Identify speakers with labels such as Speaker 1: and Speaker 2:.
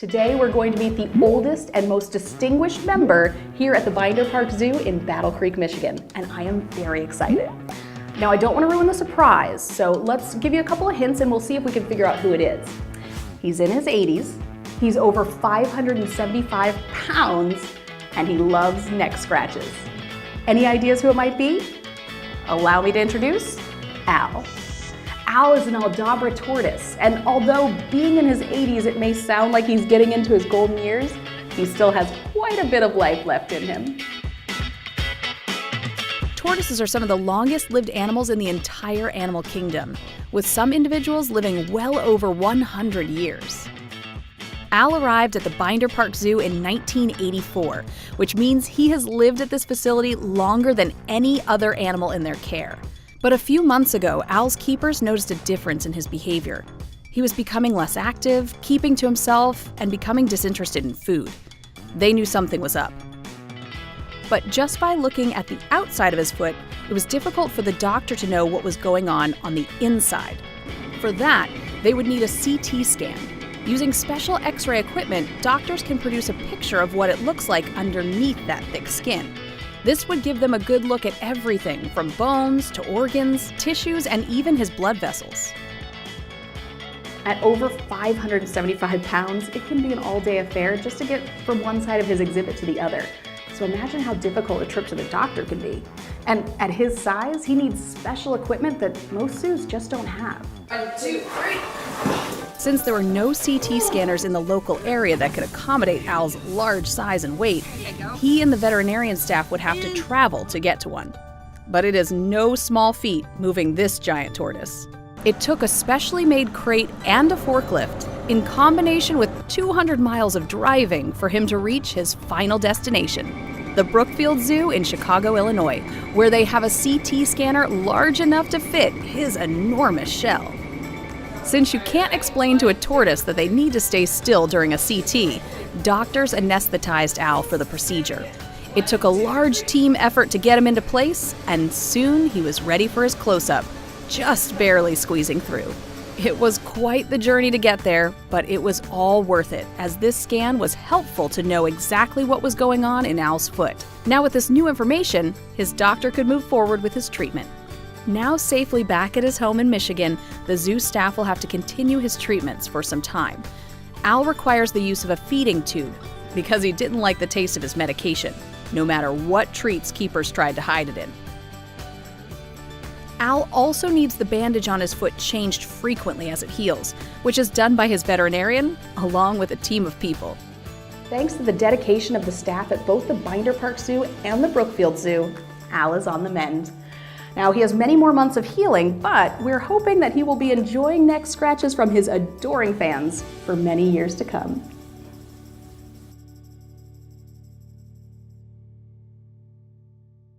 Speaker 1: Today we're going to meet the oldest and most distinguished member here at the Binder Park Zoo in Battle Creek, Michigan, and I am very excited. Now I don't want to ruin the surprise, so let's give you a couple of hints and we'll see if we can figure out who it is. He's in his 80s, he's over 575 pounds, and he loves neck scratches. Any ideas who it might be? Allow me to introduce Al. Al is an Aldabra tortoise, and although being in his 80s it may sound like he's getting into his golden years, he still has quite a bit of life left in him.
Speaker 2: Tortoises are some of the longest-lived animals in the entire animal kingdom, with some individuals living well over 100 years. Al arrived at the Binder Park Zoo in 1984, which means he has lived at this facility longer than any other animal in their care. But a few months ago, Al's keepers noticed a difference in his behavior. He was becoming less active, keeping to himself, and becoming disinterested in food. They knew something was up. But just by looking at the outside of his foot, it was difficult for the doctor to know what was going on the inside. For that, they would need a CT scan. Using special X-ray equipment, doctors can produce a picture of what it looks like underneath that thick skin. This would give them a good look at everything from bones to organs, tissues, and even his blood vessels.
Speaker 1: At over 575 pounds, it can be an all-day affair just to get from one side of his exhibit to the other. So imagine how difficult a trip to the doctor can be. And at his size, he needs special equipment that most zoos just don't have.
Speaker 3: 1, 2, 3.
Speaker 2: Since there were no CT scanners in the local area that could accommodate Al's large size and weight, he and the veterinarian staff would have to travel to get to one. But it is no small feat moving this giant tortoise. It took a specially made crate and a forklift, in combination with 200 miles of driving, for him to reach his final destination, the Brookfield Zoo in Chicago, Illinois, where they have a CT scanner large enough to fit his enormous shell. Since you can't explain to a tortoise that they need to stay still during a CT, doctors anesthetized Al for the procedure. It took a large team effort to get him into place, and soon he was ready for his close-up, just barely squeezing through. It was quite the journey to get there, but it was all worth it, as this scan was helpful to know exactly what was going on in Al's foot. Now with this new information, his doctor could move forward with his treatment. Now safely back at his home in Michigan, the zoo staff will have to continue his treatments for some time. Al requires the use of a feeding tube because he didn't like the taste of his medication, no matter what treats keepers tried to hide it in. Al also needs the bandage on his foot changed frequently as it heals, which is done by his veterinarian along with a team of people.
Speaker 1: Thanks to the dedication of the staff at both the Binder Park Zoo and the Brookfield Zoo, Al is on the mend. Now, he has many more months of healing, but we're hoping that he will be enjoying neck scratches from his adoring fans for many years to come.